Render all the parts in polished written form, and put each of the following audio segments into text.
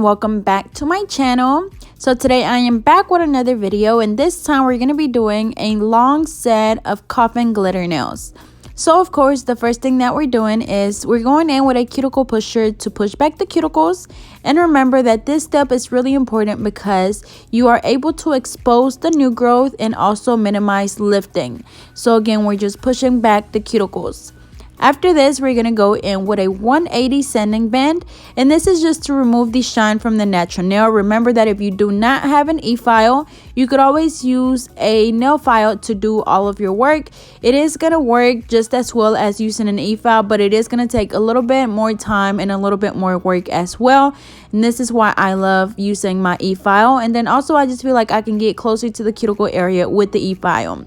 welcome back to my channel. So today I am back with another video, and this time we're going to be doing a long set of coffin glitter nails. So of course the first thing that we're doing is we're going in with a cuticle pusher to push back the cuticles. And remember that this step is really important because you are able to expose the new growth and also minimize lifting. So again, we're just pushing back the cuticles. After this, we're going to go in with a 180 sanding band, and this is just to remove the shine from the natural nail. Remember that if you do not have an e-file, you could always use a nail file to do all of your work. It is going to work just as well as using an e-file, but it is going to take a little bit more time and a little bit more work as well. And this is why I love using my e-file. And then also I just feel like I can get closer to the cuticle area with the e-file.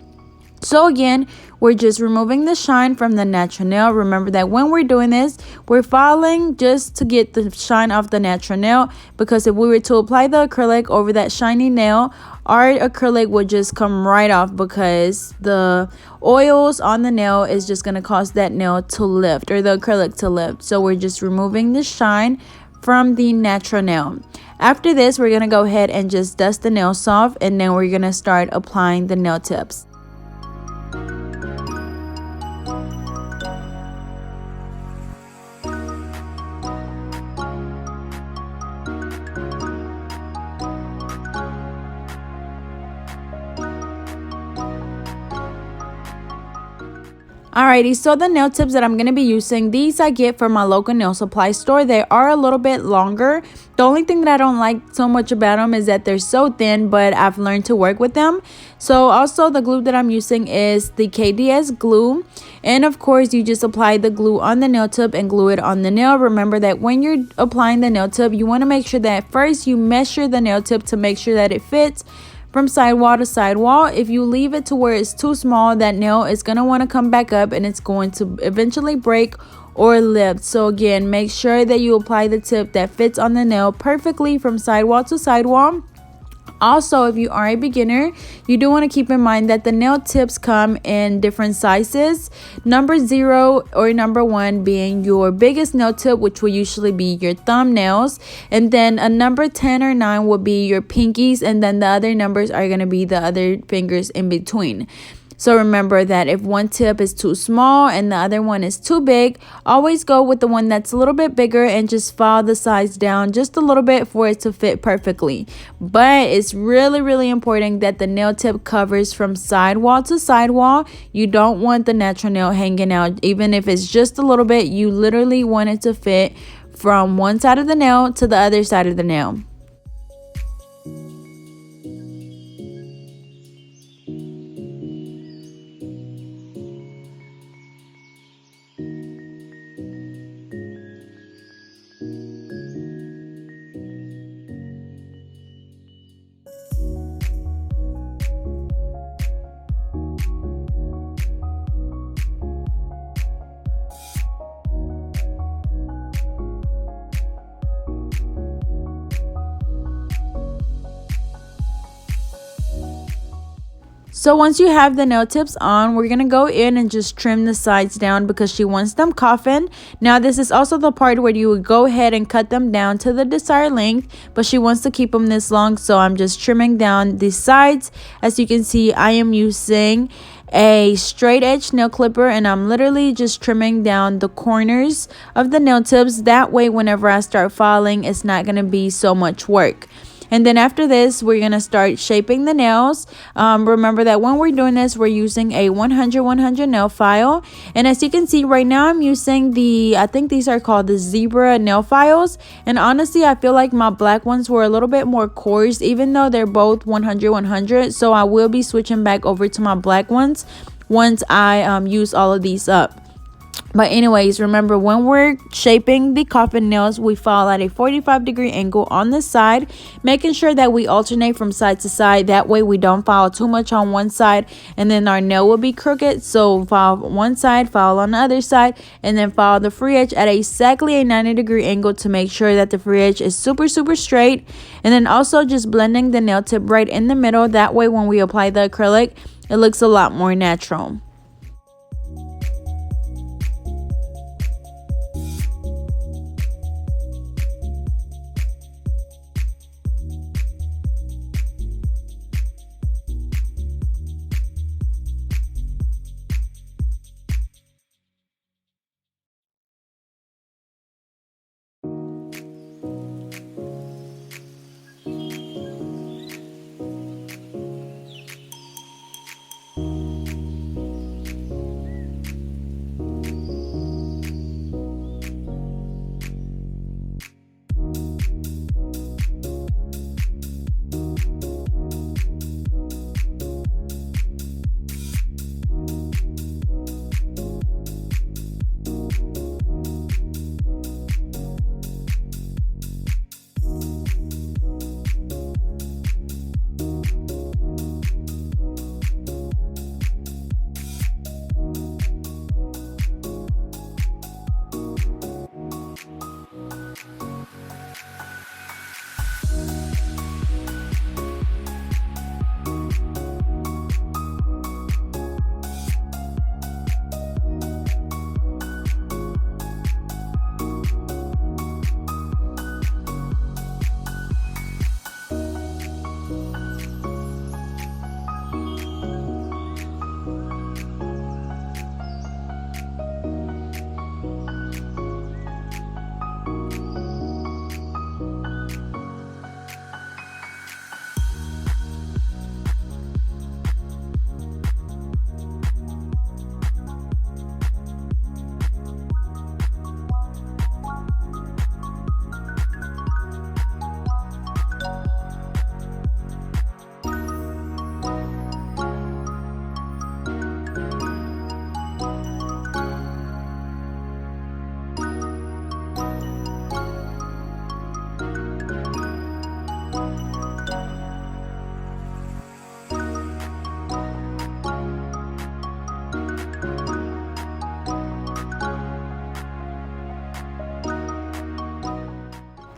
So again, we're just removing the shine from the natural nail. Remember that when we're doing this, we're filing just to get the shine off the natural nail, because if we were to apply the acrylic over that shiny nail, our acrylic would just come right off because the oils on the nail is just going to cause that nail to lift, or the acrylic to lift. So we're just removing the shine from the natural nail. After this, we're going to go ahead and just dust the nails off, and then we're going to start applying the nail tips. Alrighty, so the nail tips that I'm going to be using, these I get from my local nail supply store. They are a little bit longer. The only thing that I don't like so much about them is that they're so thin, but I've learned to work with them. So also the glue that I'm using is the KDS glue. And of course, you just apply the glue on the nail tip and glue it on the nail. Remember that when you're applying the nail tip, you want to make sure that first you measure the nail tip to make sure that it fits from sidewall to sidewall. If you leave it to where it's too small, that nail is going to want to come back up and it's going to eventually break or lift. So again, make sure that you apply the tip that fits on the nail perfectly from sidewall to sidewall. Also, if you are a beginner, you do want to keep in mind that the nail tips come in different sizes. Number 0 or number 1 being your biggest nail tip, which will usually be your thumbnails. And then a number 10 or 9 will be your pinkies. And then the other numbers are going to be the other fingers in between. So remember that if one tip is too small and the other one is too big, always go with the one that's a little bit bigger and just file the sides down just a little bit for it to fit perfectly. But it's really important that the nail tip covers from sidewall to sidewall. You don't want the natural nail hanging out. Even if it's just a little bit, you literally want it to fit from one side of the nail to the other side of the nail. So once you have the nail tips on, we're going to go in and just trim the sides down because she wants them coffin. Now this is also the part where you would go ahead and cut them down to the desired length, but she wants to keep them this long, so I'm just trimming down the sides. As you can see, I am using a straight edge nail clipper, and I'm literally just trimming down the corners of the nail tips. That way whenever I start filing, it's not going to be so much work. And then after this, we're going to start shaping the nails. Remember that when we're doing this, we're using a 100 nail file. And as you can see right now, I'm using I think these are called the zebra nail files. And honestly, I feel like my black ones were a little bit more coarse, even though they're both 100. So I will be switching back over to my black ones once I use all of these up. But anyways, remember when we're shaping the coffin nails, we file at a 45-degree angle on the side, making sure that we alternate from side to side. That way we don't file too much on one side and then our nail will be crooked. So file one side, file on the other side, and then file the free edge at exactly a 90-degree angle to make sure that the free edge is super straight. And then also just blending the nail tip right in the middle. That way when we apply the acrylic, it looks a lot more natural.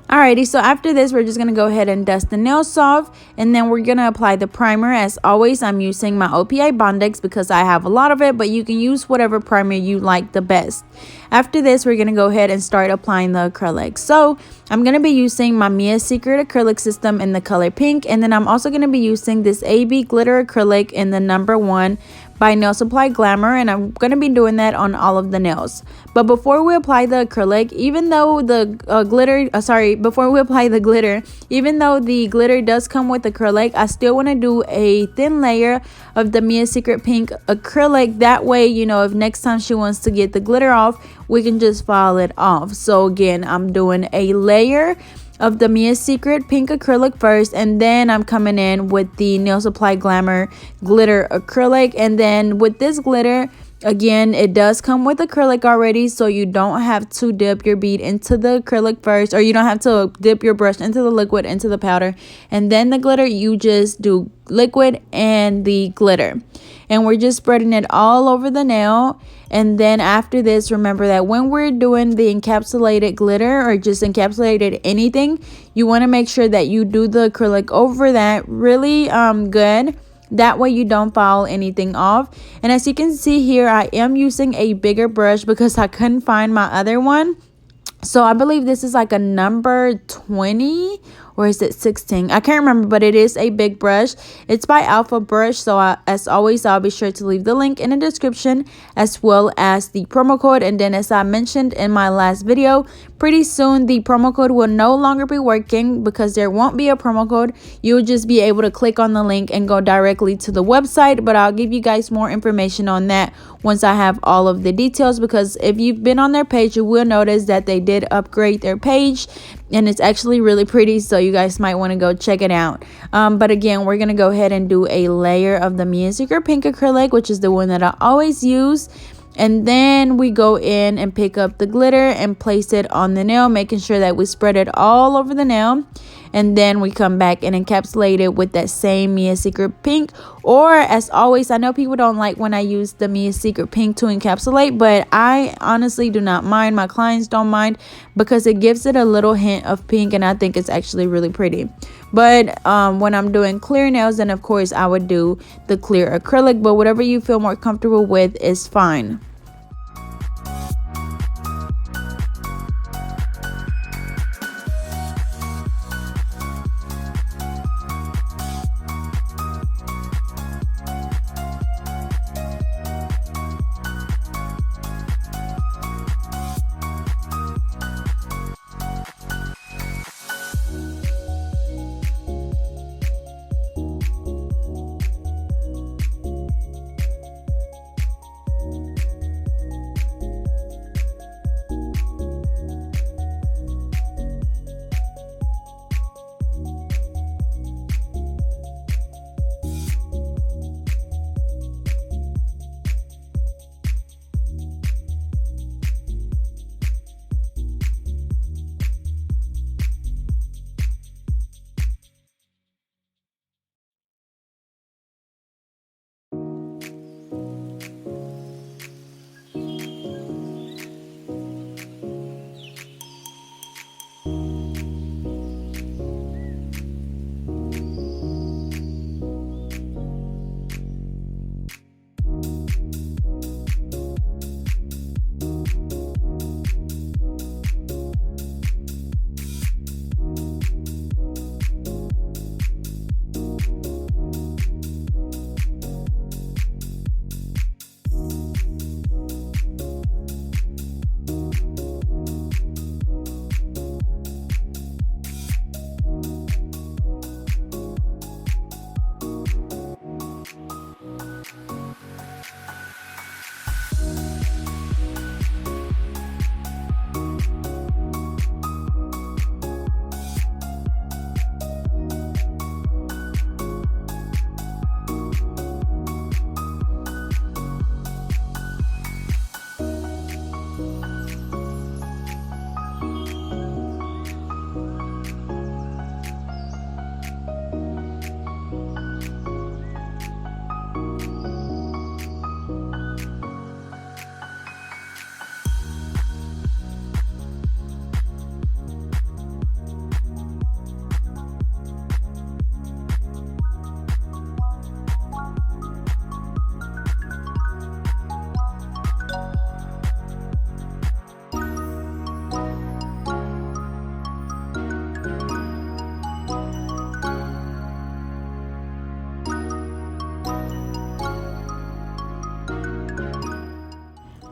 Alrighty, so after this, we're just going to go ahead and dust the nails off, and then we're going to apply the primer. As always, I'm using my OPI Bondex because I have a lot of it, but you can use whatever primer you like the best. After this, we're going to go ahead and start applying the acrylic. So I'm going to be using my Mia Secret acrylic system in the color pink, and then I'm also going to be using this AB glitter acrylic in the number 1 by Nail Supply Glamour, and I'm going to be doing that on all of the nails. But before we apply the acrylic, even though the before we apply the glitter, even though the glitter does come with acrylic, I still want to do a thin layer of the Mia Secret pink acrylic. That way, you know, if next time she wants to get the glitter off, we can just file it off. So again, I'm doing a layer of the Mia Secret pink acrylic first, and then I'm coming in with the Nail Supply Glamour glitter acrylic. And then with this glitter, again, it does come with acrylic already, so you don't have to dip your bead into the acrylic first, or you don't have to dip your brush into the liquid, into the powder, and then the glitter. You just do liquid and the glitter, and we're just spreading it all over the nail. And then after this, remember that when we're doing the encapsulated glitter or just encapsulated anything, you want to make sure that you do the acrylic over that really good. That way you don't file anything off. And as you can see here, I am using a bigger brush because I couldn't find my other one. So I believe this is like a number 20, or is it 16? I can't remember, but it is a big brush. It's by Alpha Brush. So as always, I'll be sure to leave the link in the description as well as the promo code. And then as I mentioned in my last video, pretty soon the promo code will no longer be working because there won't be a promo code. You'll just be able to click on the link and go directly to the website. But I'll give you guys more information on that once I have all of the details, because if you've been on their page, you will notice that they did upgrade their page, and it's actually really pretty, so you guys might want to go check it out. But again, we're gonna go ahead and do a layer of the Mia Secret pink acrylic, which is the one that I always use. And then we go in and pick up the glitter and place it on the nail, making sure that we spread it all over the nail. And then we come back and encapsulate it with that same Mia Secret pink. Or as always, I know people don't like when I use the Mia Secret pink to encapsulate, but I honestly do not mind. My clients don't mind because it gives it a little hint of pink, and I think it's actually really pretty. But when I'm doing clear nails, then of course I would do the clear acrylic, but whatever you feel more comfortable with is fine.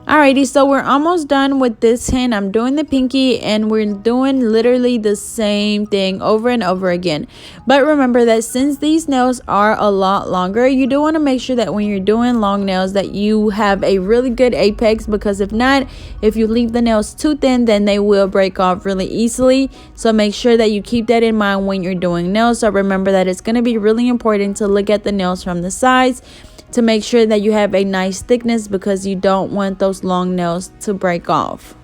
Alrighty, so we're almost done with this hand. I'm doing the pinky and we're doing literally the same thing over and over again. But remember that since these nails are a lot longer, you do want to make sure that when you're doing long nails that you have a really good apex, because if not, if you leave the nails too thin, then they will break off really easily. So make sure that you keep that in mind when you're doing nails. So remember that it's going to be really important to look at the nails from the sides to make sure that you have a nice thickness, because you don't want those long nails to break off.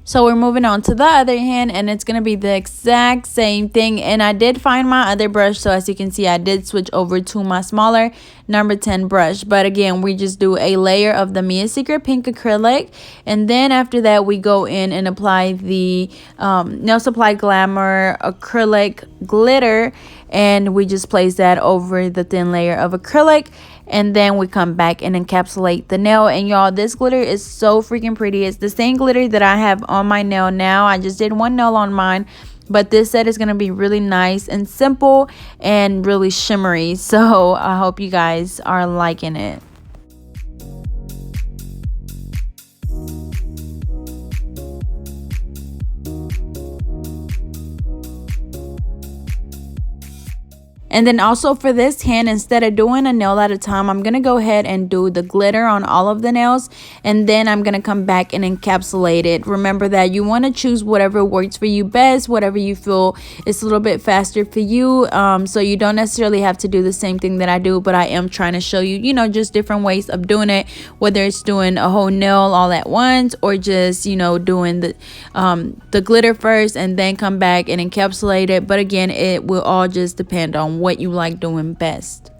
So we're moving on to the other hand, and it's going to be the exact same thing. And I did find my other brush, so as you can see, I did switch over to my smaller number 10 brush. But again, we just do a layer of the Mia Secret Pink acrylic, and then after that we go in and apply the Nail Supply Glamour acrylic glitter, and we just place that over the thin layer of acrylic. And then we come back and encapsulate the nail. And y'all, this glitter is so freaking pretty. It's the same glitter that I have on my nail now. I just did one nail on mine, but this set is going to be really nice and simple and really shimmery. So I hope you guys are liking it. And then also for this hand, instead of doing a nail at a time, I'm going to go ahead and do the glitter on all of the nails. And then I'm going to come back and encapsulate it. Remember that you want to choose whatever works for you best, whatever you feel is a little bit faster for you. So you don't necessarily have to do the same thing that I do, but I am trying to show you, you know, just different ways of doing it, whether it's doing a whole nail all at once or just, you know, doing the glitter first and then come back and encapsulate it. But again, it will all just depend on what you like doing best.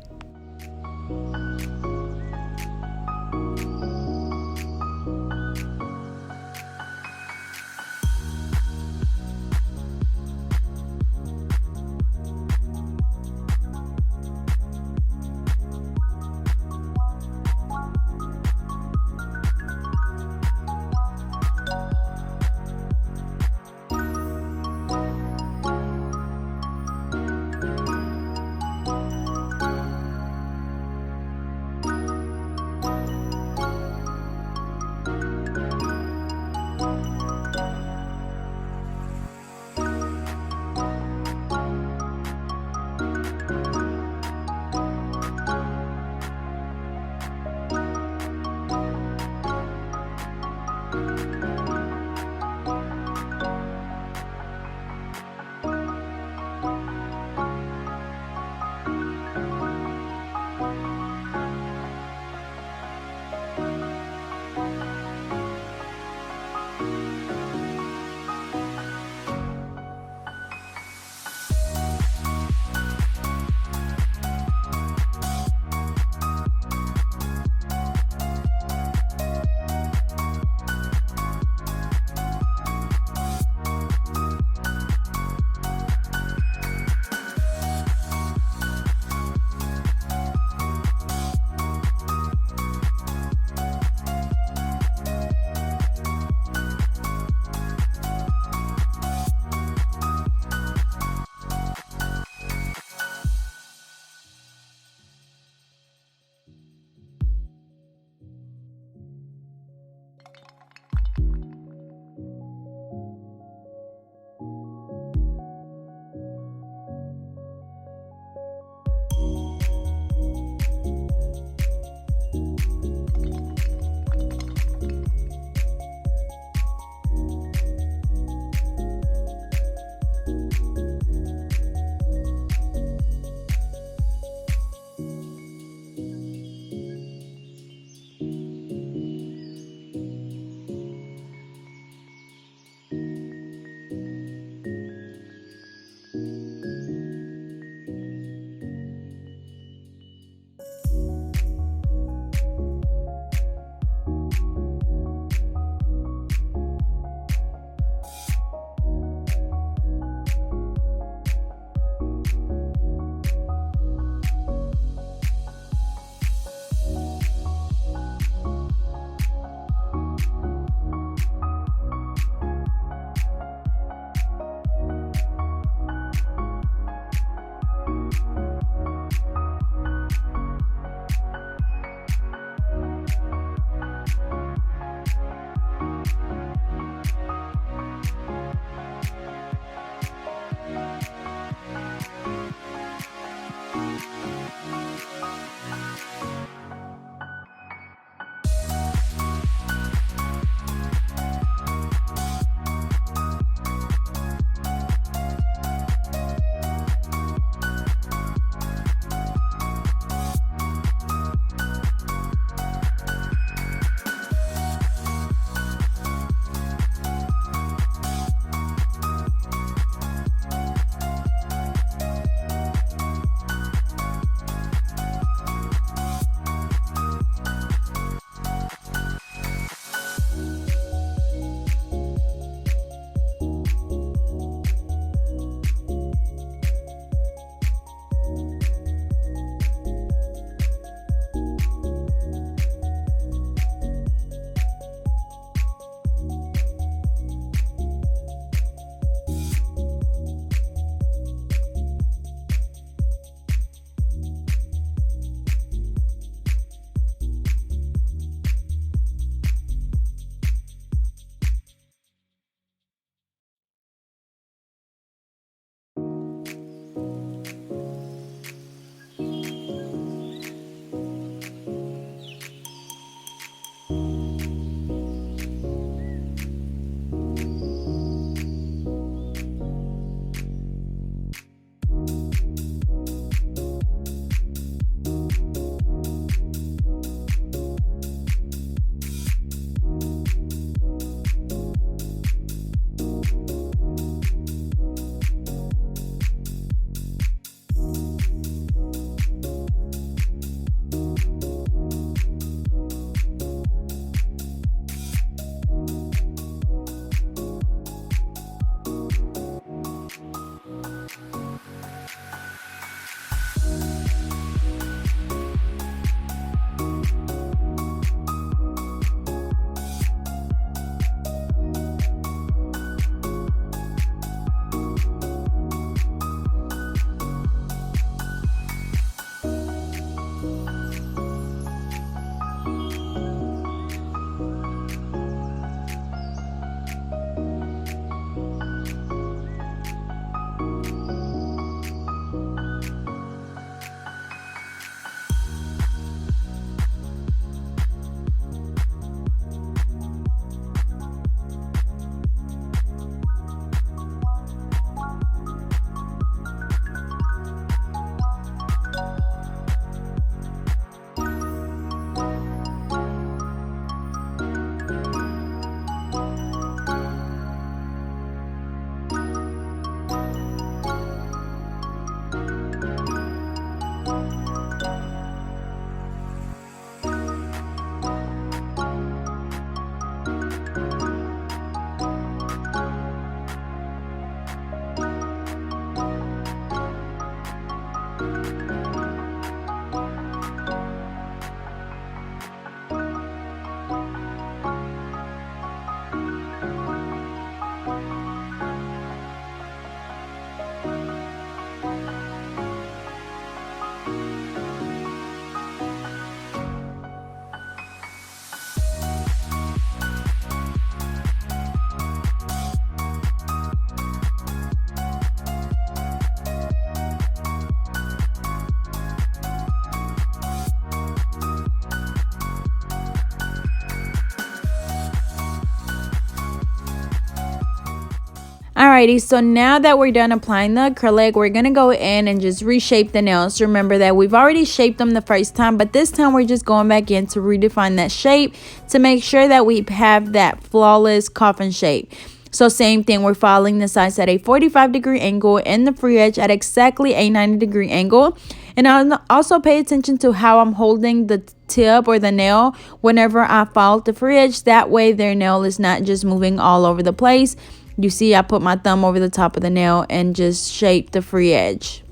Alrighty, so now that we're done applying the acrylic, we're going to go in and just reshape the nails. Remember that we've already shaped them the first time, but this time we're just going back in to redefine that shape to make sure that we have that flawless coffin shape. So same thing, we're following the sides at a 45-degree angle and the free edge at exactly a 90-degree angle. And I'll also pay attention to how I'm holding the tip or the nail whenever I follow the free edge. That way their nail is not just moving all over the place. You see, I put my thumb over the top of the nail and just shape the free edge.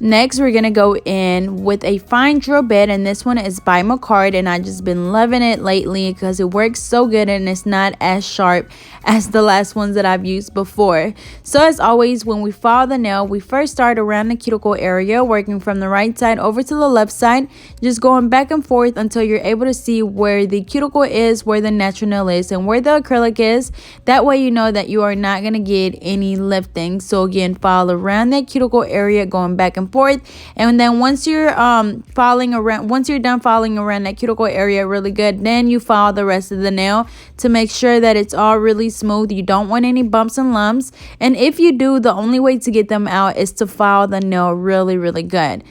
Next, we're going to go in with a fine drill bit, and this one is by Macard, and I've just been loving it lately because it works so good and it's not as sharp as the last ones that I've used before. So as always, when we follow the nail, we first start around the cuticle area, working from the right side over to the left side, just going back and forth until you're able to see where the cuticle is, where the natural nail is, and where the acrylic is. That way you know that you are not going to get any lifting. So again, follow around that cuticle area, going back and forth, and then once you're done following around that cuticle area really good, then you follow the rest of the nail to make sure that it's all really smooth. You don't want any bumps and lumps, and if you do, the only way to get them out is to follow the nail really good.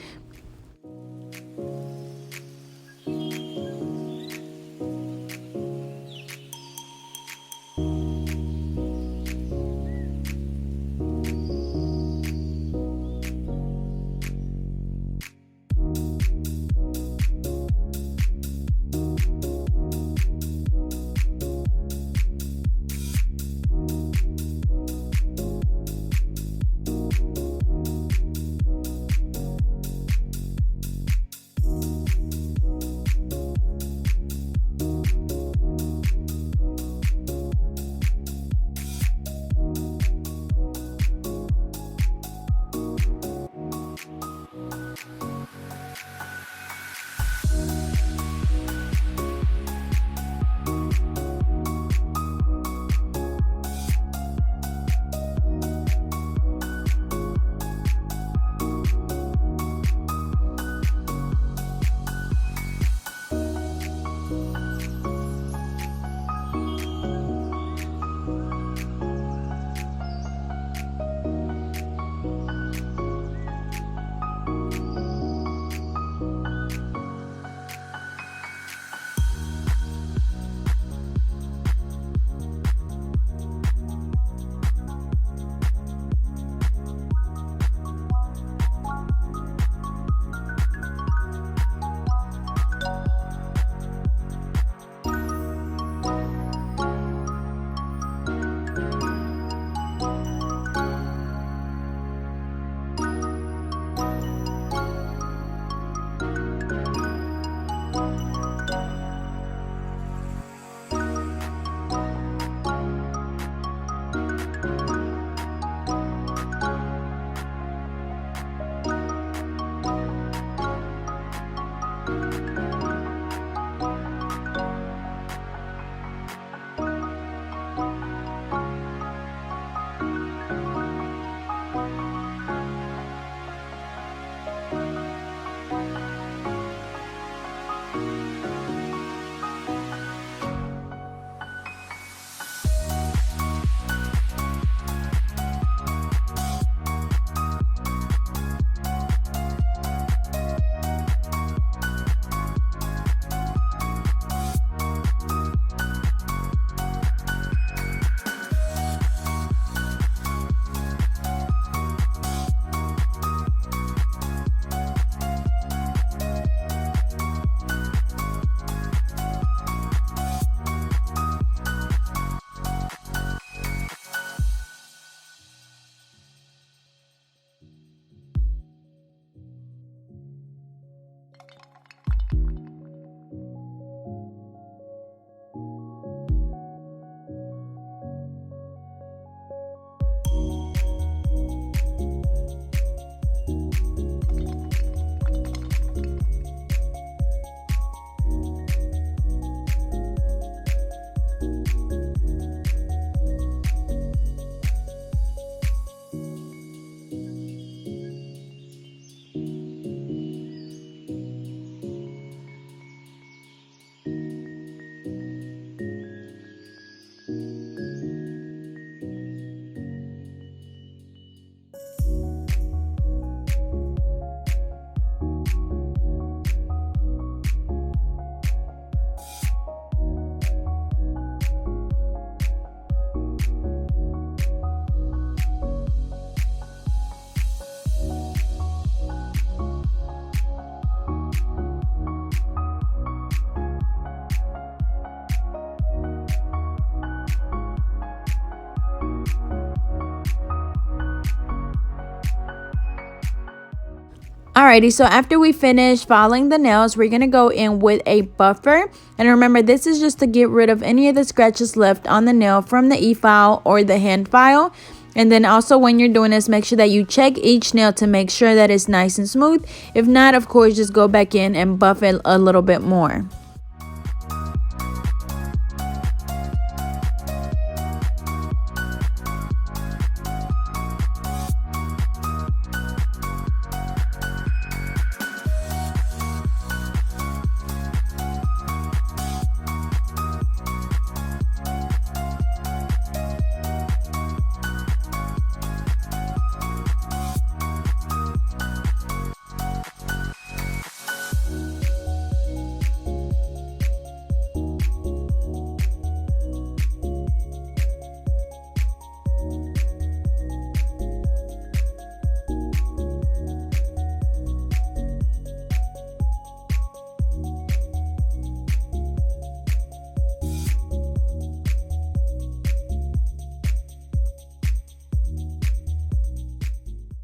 Alrighty, so after we finish filing the nails, we're going to go in with a buffer. And remember, this is just to get rid of any of the scratches left on the nail from the e-file or the hand file. And then also when you're doing this, make sure that you check each nail to make sure that it's nice and smooth. If not, of course, just go back in and buff it a little bit more.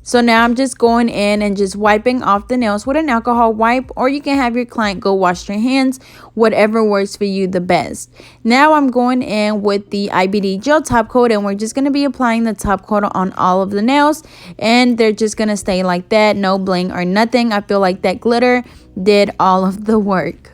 So now I'm just going in and just wiping off the nails with an alcohol wipe, or you can have your client go wash their hands, whatever works for you the best. Now I'm going in with the IBD gel top coat, and we're just going to be applying the top coat on all of the nails, and they're just going to stay like that, no bling or nothing. I feel like that glitter did all of the work.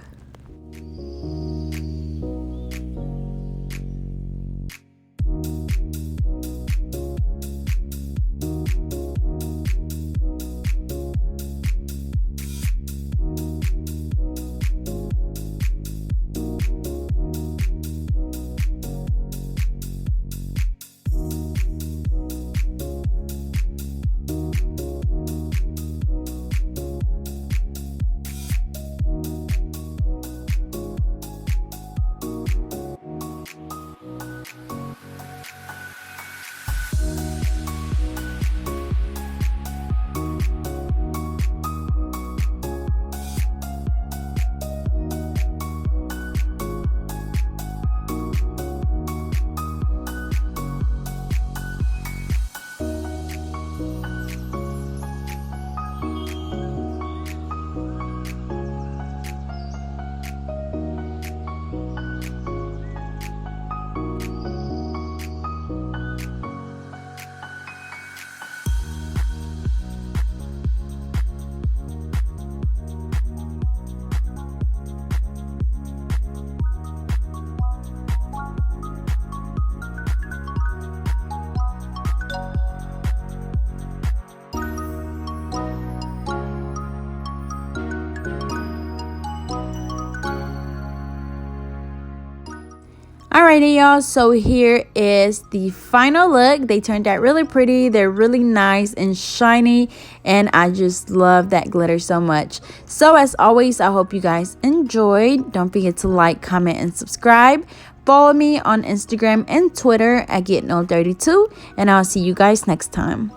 Alrighty, y'all, so here is the final look. They turned out really pretty. They're really nice and shiny, and I just love that glitter so much. So as always, I hope you guys enjoyed. Don't forget to like, comment, and subscribe. Follow me on Instagram and Twitter at GetNailDirty2, and I'll see you guys next time.